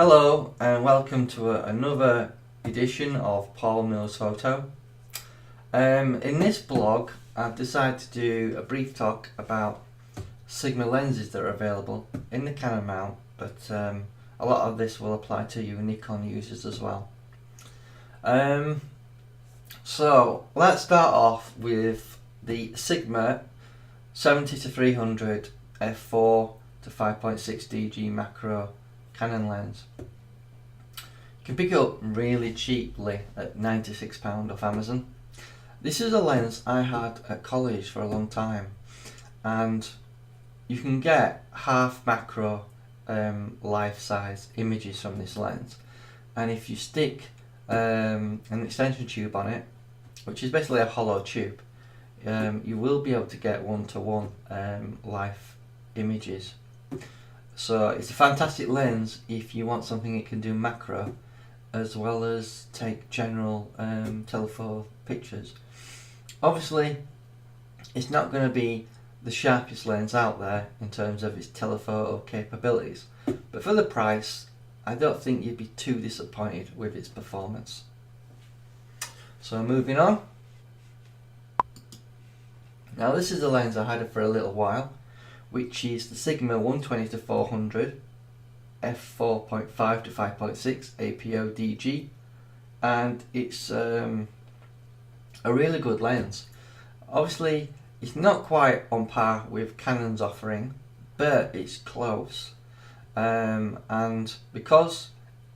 Hello and welcome to another edition of Paul Mills Photo. In this blog I've decided to do a brief talk about Sigma lenses that are available in the Canon mount, but a lot of this will apply to you Nikon users as well. So let's start off with the Sigma 70-300 f4 to 5.6 DG macro Canon lens. You can pick it up really cheaply at £96 off Amazon. This is a lens I had at college for a long time, and you can get half macro life-size images from this lens, and if you stick an extension tube on it, which is basically a hollow tube, you will be able to get one-to-one life images. So it's a fantastic lens if you want something it can do macro as well as take general telephoto pictures. Obviously it's not going to be the sharpest lens out there in terms of its telephoto capabilities, but for the price I don't think you'd be too disappointed with its performance. So moving on. Now this is a lens I had for a little while, which is the Sigma 120-400 f4.5 to 5.6 APO DG, and it's a really good lens. Obviously it's not quite on par with Canon's offering, but it's close, and because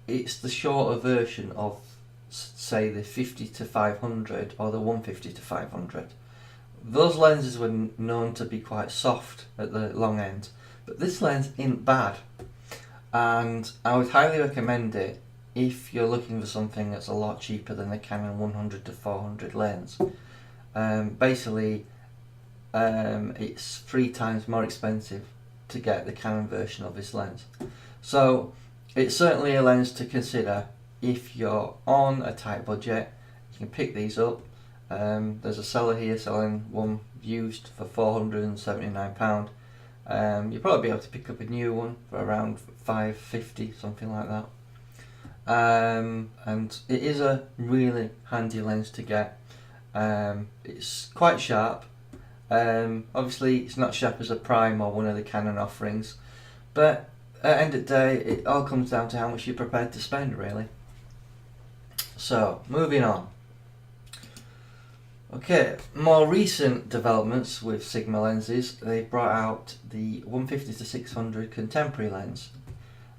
it's the shorter version of, say, the 50-500 or the 150-500, those lenses were known to be quite soft at the long end, but this lens isn't bad, and I would highly recommend it if you're looking for something that's a lot cheaper than the Canon 100-400 lens. Basically it's 3 times more expensive to get the Canon version of this lens, so it's certainly a lens to consider if you're on a tight budget. You can pick these up. There's a seller here selling one used for £479. You'll probably be able to pick up a new one for around £5.50, something like that. And it is a really handy lens to get. It's quite sharp. Obviously it's not sharp as a prime or one of the Canon offerings, but at the end of the day it all comes down to how much you're prepared to spend, really. So moving on. Okay, more recent developments with Sigma lenses. They've brought out the 150-600 contemporary lens.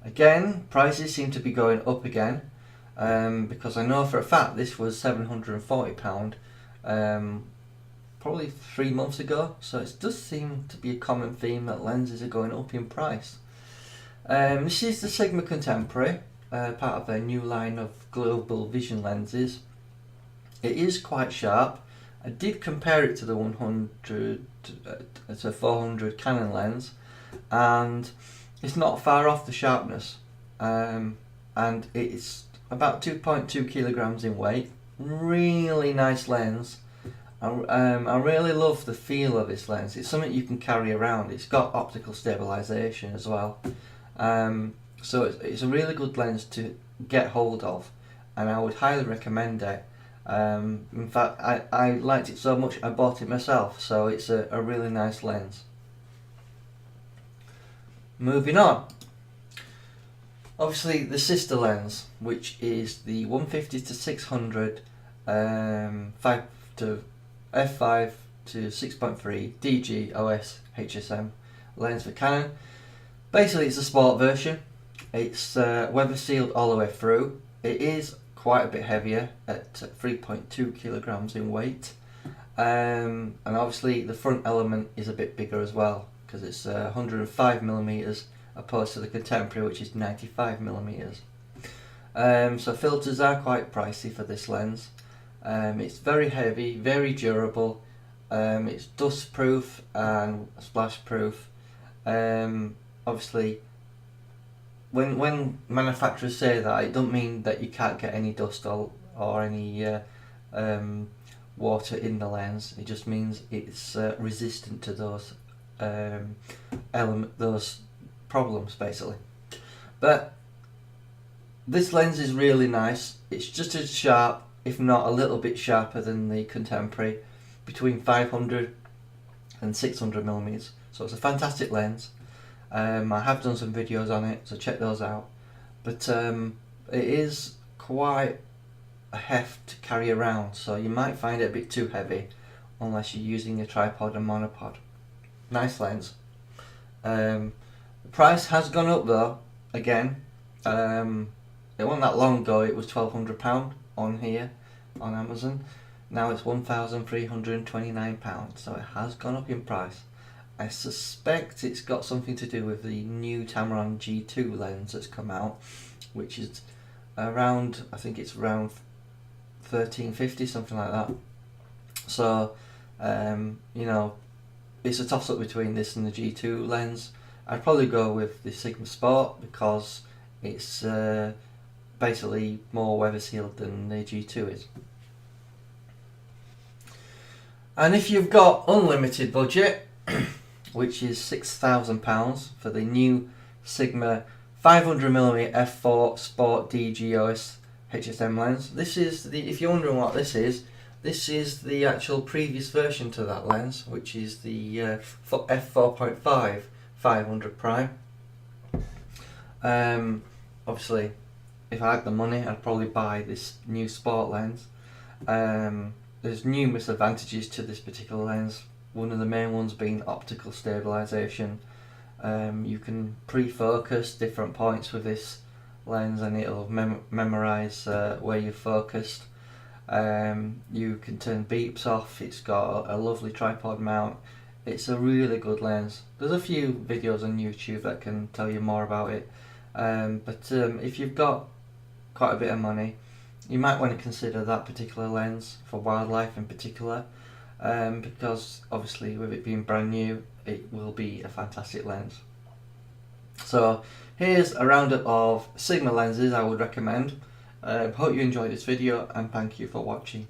Again, prices seem to be going up again, because I know for a fact this was £740 probably 3 months ago, so it does seem to be a common theme that lenses are going up in price. This is the Sigma Contemporary, part of their new line of global vision lenses. It is quite sharp. I did compare it to the 100-400 Canon lens, and it's not far off the sharpness, and it's about 2.2 kilograms in weight. Really nice lens. I really love the feel of this lens. It's something you can carry around. It's got optical stabilization as well, so it's a really good lens to get hold of, and I would highly recommend it. In fact, I liked it so much I bought it myself, so it's a really nice lens. Moving on. Obviously the sister lens, which is the 150-600 f5 to 6.3 DG OS HSM lens for Canon. Basically it's a sport version. It's weather sealed all the way through. It is quite a bit heavier at 3.2 kilograms in weight, and obviously the front element is a bit bigger as well, because it's 105mm opposed to the contemporary, which is 95mm. So filters are quite pricey for this lens. It's very heavy, very durable. It's dust proof and splash proof. Obviously when manufacturers say that, it doesn't mean that you can't get any dust or any water in the lens. It just means it's resistant to those those problems, basically. But This lens is really nice. It's just as sharp, if not a little bit sharper than the contemporary, between 500 and 600 millimeters. So it's a fantastic lens. I have done some videos on it, so check those out. But it is quite a heft to carry around, so you might find it a bit too heavy unless you're using a tripod and monopod. Nice lens. The price has gone up though, again. It wasn't that long ago, it was £1,200 on here, on Amazon. Now it's £1,329, so it has gone up in price. I suspect it's got something to do with the new Tamron G2 lens that's come out, which is around, I think it's around £1,350, something like that. So, you know, it's a toss-up between this and the G2 lens. I'd probably go with the Sigma Sport because it's basically more weather sealed than the G2 is. And if you've got unlimited budget, which is £6,000 for the new Sigma 500mm f4 Sport DGOS HSM lens. This is the, if you're wondering what this is the actual previous version to that lens, which is the f4.5 500 prime. Obviously, if I had the money, I'd probably buy this new Sport lens. There's numerous advantages to this particular lens. One of the main ones being optical stabilization. You can pre-focus different points with this lens and it'll memorize where you're focused. You can turn beeps off. It's got a lovely tripod mount. It's a really good lens. There's a few videos on YouTube that can tell you more about it, but if you've got quite a bit of money, you might want to consider that particular lens for wildlife in particular, because obviously with it being brand new, it will be a fantastic lens. So here's a roundup of Sigma lenses I would recommend. Hope you enjoyed this video and thank you for watching.